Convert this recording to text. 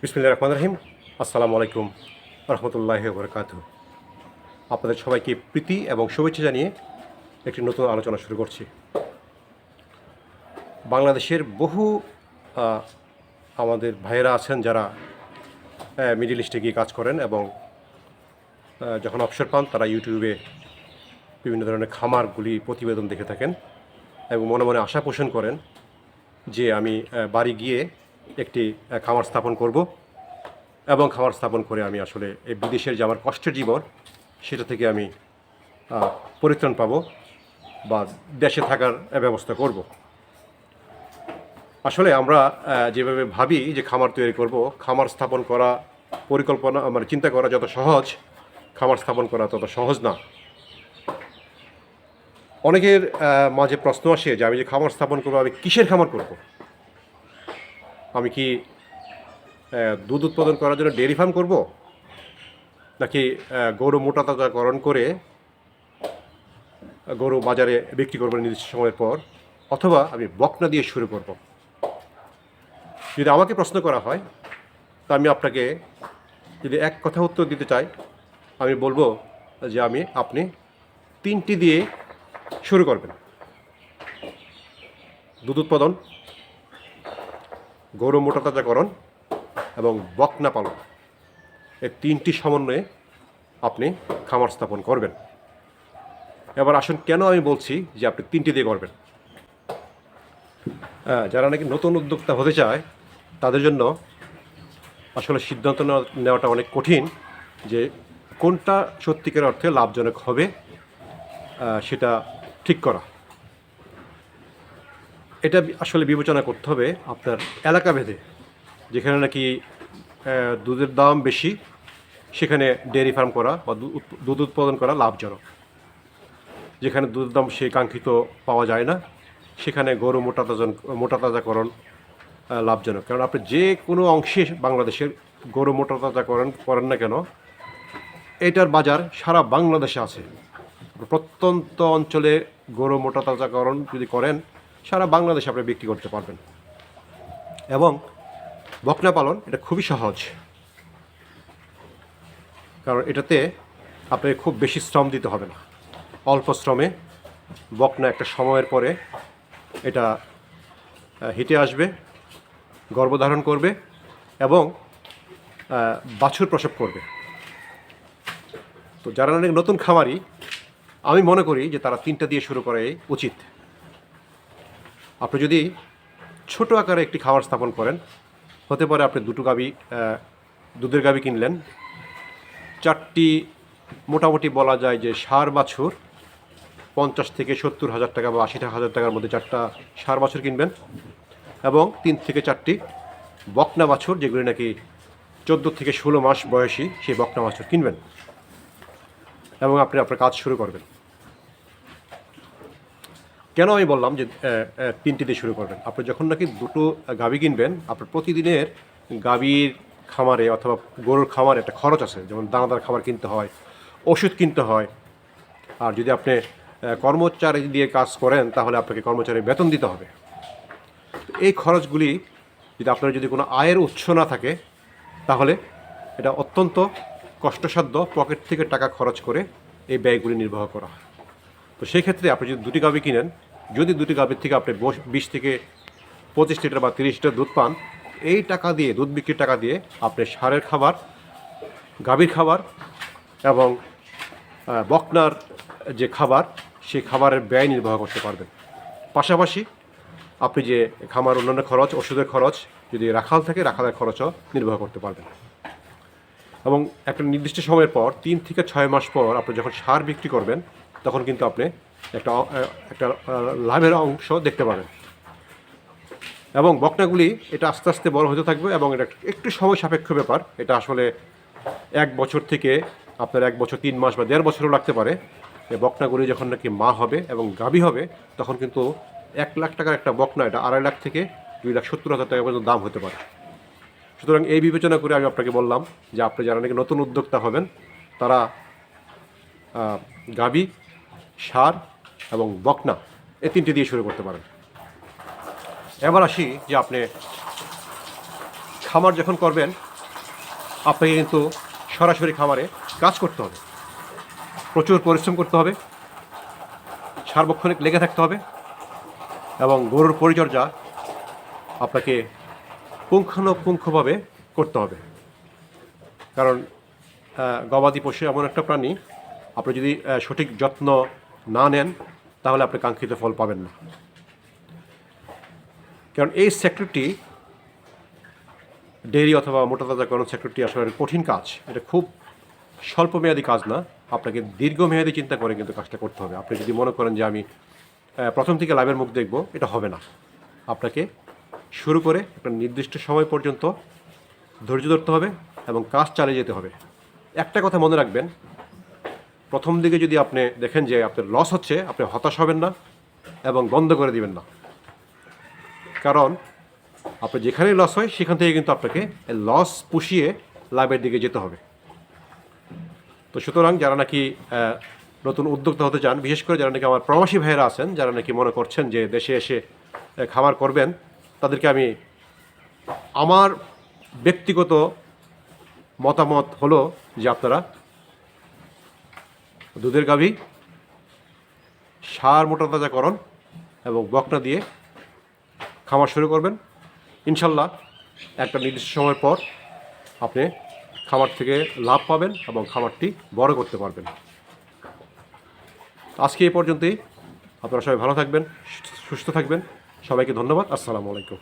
বিসমিল্লাহির রহমানির রহিম। আসসালামু আলাইকুম রহমতুল্লাহি ওয়া বারাকাতুহু। আপনাদের সবাইকে প্রীতি এবং শুভেচ্ছা জানিয়ে একটি নতুন আলোচনা শুরু করছি। বাংলাদেশের বহু আহ, আমাদের ভাইয়েরা আছেন যারা মিডল ইস্টে গিয়ে কাজ করেন এবং যখন অবসর পান তারা ইউটিউবে বিভিন্ন ধরনের খামারগুলি প্রতিবেদন দেখে থাকেন এবং মনে মনে আশা পোষণ করেন যে আমি বাড়ি গিয়ে একটি খামার স্থাপন করব এবং খামার স্থাপন করে আমি আসলে এই বিদেশের যে আমার কষ্টের জীবন সেটা থেকে আমি পরিত্রাণ পাবো বা দেশে থাকার ব্যবস্থা করব। আসলে আমরা যেভাবে ভাবি যে খামার তৈরি করব, খামার স্থাপন করা পরিকল্পনা মানে চিন্তা করা যত সহজ, খামার স্থাপন করা তত সহজ না। অনেকের মাঝে প্রশ্ন আসে যে আমি যে খামার স্থাপন করবো, আমি কিসের খামার করব? আমি কি দুধ উৎপাদন করার জন্য ডেয়ারি ফার্ম করব, নাকি গরু মোটা তাজাকরণ করে গরু বাজারে বিক্রি করবো নির্দিষ্ট সময়ের পর, অথবা আমি বকনা দিয়ে শুরু করব? যদি আমাকে প্রশ্ন করা হয় তা আমি আপনাকে যদি এক কথা উত্তর দিতে চাই, আমি বলবো যে আপনি তিনটি দিয়ে শুরু করবেন: দুধ উৎপাদন, গরু মোটা তাজাকরণ এবং বকনা পালন। এই তিনটি সমন্বয়ে আপনি খামার স্থাপন করবেন। এবার আসুন, কেন আমি বলছি যে আপনি তিনটি দিয়ে করবেন। যারা নাকি নতুন উদ্যোক্তা হতে চায় তাদের জন্য আসলে সিদ্ধান্ত নেওয়াটা অনেক কঠিন যে কোনটা সত্যিকার অর্থে লাভজনক হবে সেটা ঠিক করা। এটা আসলে বিবেচনা করতে হবে আপনার এলাকা ভেদে। যেখানে নাকি দুধের দাম বেশি সেখানে ডেয়ারি ফার্ম করা বা দুধ উৎপাদন করা লাভজনক। যেখানে দুধের দাম সেই কাঙ্ক্ষিত পাওয়া যায় না সেখানে গরু মোটা তাজাকরণ লাভজনক। কারণ আপনি যে কোনো অংশে বাংলাদেশের গরু মোটা তাজাকরণ করেন না কেন, এটার বাজার সারা বাংলাদেশে আছে। প্রত্যন্ত অঞ্চলে গরু মোটা তাজাকরণ যদি করেন সারা বাংলাদেশে আপনি বিক্রি করতে পারবেন। এবং বকনা পালন এটা খুবই সহজ, কারণ এটাতে আপনাকে খুব বেশি শ্রম দিতে হবে না। অল্প শ্রমে বকনা একটা সময়ের পরে এটা হিটে আসবে, গর্ভধারণ করবে এবং বাছুর প্রসব করবে। তো যারা অনেক নতুন খামারি, আমি মনে করি যে তারা তিনটা দিয়ে শুরু করাই উচিত। আপনি যদি ছোট আকারে একটি খামার স্থাপন করেন, হতে পারে আপনি দুধের গাভী কিনলেন, চারটি মোটামুটি বলা যায় যে ষাঁড় বাছুর 50 থেকে 70,000 টাকা বা 80,000 টাকার মধ্যে চারটা ষাঁড় বাছুর কিনবেন এবং 3 থেকে 4টি বকনা বাছুর, যেগুলি নাকি 14 থেকে 16 মাস বয়সী, সেই বকনা বাছুর কিনবেন এবং আপনি আপনার কাজ শুরু করবেন। কেন আমি বললাম যে তিনটি দিয়ে শুরু করবেন? আপনি যখন নাকি দুটো গাভী কিনবেন, আপনার প্রতিদিনের গাভীর খামারে অথবা গরুর খামারে একটা খরচ আছে, যেমন দানাদার খাবার কিনতে হয়, ওষুধ কিনতে হয়। আর যদি আপনি কর্মচারী দিয়ে কাজ করেন তাহলে আপনাকে কর্মচারীর বেতন দিতে হবে। এই খরচগুলি যদি আপনার যদি কোনো আয়ের উৎস না থাকে তাহলে এটা অত্যন্ত কষ্টসাধ্য পকেট থেকে টাকা খরচ করে এই ব্যয়গুলি নির্বাহ করা হয়। তো সেই ক্ষেত্রে আপনি যদি দুটি গাভী কিনেন, যদি দুটি গাভীর থেকে আপনি 20 থেকে 25 লিটার বা 30 লিটার দুধ পান, এই টাকা দিয়ে, দুধ বিক্রির টাকা দিয়ে আপনি ষাঁড়ের খাবার, গাভীর খাবার এবং বকনার যে খাবার, সেই খাবারের ব্যয় নির্বাহ করতে পারবেন। পাশাপাশি আপনি যে খামার অন্যান্য খরচ, ওষুধের খরচ, যদি রাখাল থাকে রাখালের খরচও নির্বাহ করতে পারবেন। এবং একটা নির্দিষ্ট সময়ের পর 3 থেকে 6 মাস পর আপনি যখন সার বিক্রি করবেন তখন কিন্তু আপনি একটা লাভের অংশ দেখতে পাবেন। এবং বকনাগুলি এটা আস্তে আস্তে বড় হতে থাকবে এবং এটা একটু সময় সাপেক্ষ ব্যাপার। এটা আসলে 1 বছর থেকে আপনার 1 বছর 3 মাস বা 1.5 বছরও লাগতে পারে। এই বকনাগুলি যখন নাকি মা হবে এবং গাভী হবে তখন কিন্তু 1 লাখ টাকার একটা বকনা এটা 2.5 লাখ থেকে 2,70,000 টাকা পর্যন্ত দাম হতে পারে। সুতরাং এই বিবেচনা করে আমি আপনাকে বললাম যে আপনি যারা নাকি নতুন উদ্যোক্তা হবেন তারা গাভী, ষাঁড় এবং বকনা এই তিনটি দিয়ে শুরু করতে পারেন। এবার আসি যে আপনি খামার যখন করবেন আপনাকে কিন্তু সরাসরি খামারে কাজ করতে হবে, প্রচুর পরিশ্রম করতে হবে, সার্বক্ষণিক লেগে থাকতে হবে এবং গরুর পরিচর্যা আপনাকে পুঙ্খানুপুঙ্খভাবে করতে হবে। কারণ গবাদি পশু এমন একটা প্রাণী, আপনি যদি সঠিক যত্ন না নেন তাহলে আপনি কাঙ্ক্ষিত ফল পাবেন না। কারণ এই সেক্টরটি, ডেইরি অথবা মোটাতাজাকরণ সেক্টরটি আসলে কঠিন কাজ। এটা খুব স্বল্পমেয়াদী কাজ না, আপনাকে দীর্ঘমেয়াদী চিন্তা করে কিন্তু কাজটা করতে হবে। আপনি যদি মনে করেন যে আমি প্রথম থেকে লাভের মুখ দেখব, এটা হবে না। আপনাকে শুরু করে একটা নির্দিষ্ট সময় পর্যন্ত ধৈর্য ধরতে হবে এবং কাজ চালিয়ে যেতে হবে। একটা কথা মনে রাখবেন, প্রথম দিকে যদি আপনি দেখেন যে আপনার লস হচ্ছে, আপনি হতাশ হবেন না এবং বন্ধ করে দিবেন না। কারণ আপনার যেখানেই লস হয় সেখান থেকে কিন্তু আপনাকে লস পুষিয়ে লাভের দিকে যেতে হবে। তো সুতরাং যারা নাকি নতুন উদ্যোক্তা হতে চান, বিশেষ করে যারা নাকি আমার প্রবাসী ভাইয়েরা আছেন, যারা নাকি মনে করছেন যে দেশে এসে খামার করবেন, তাদেরকে আমি আমার ব্যক্তিগত মতামত হলো যে আপনারা দুধের গাভী, সার মোটাতাজাকরণ এবং বকনা দিয়ে খামার শুরু করবেন। ইনশাল্লাহ একটা নির্দিষ্ট সময়ের পর আপনি খামার থেকে লাভ পাবেন এবং খামারটি বড় করতে পারবেন। আজকে এই পর্যন্তই। আপনারা সবাই ভালো থাকবেন, সুস্থ থাকবেন। সবাইকে ধন্যবাদ। আসসালামু আলাইকুম।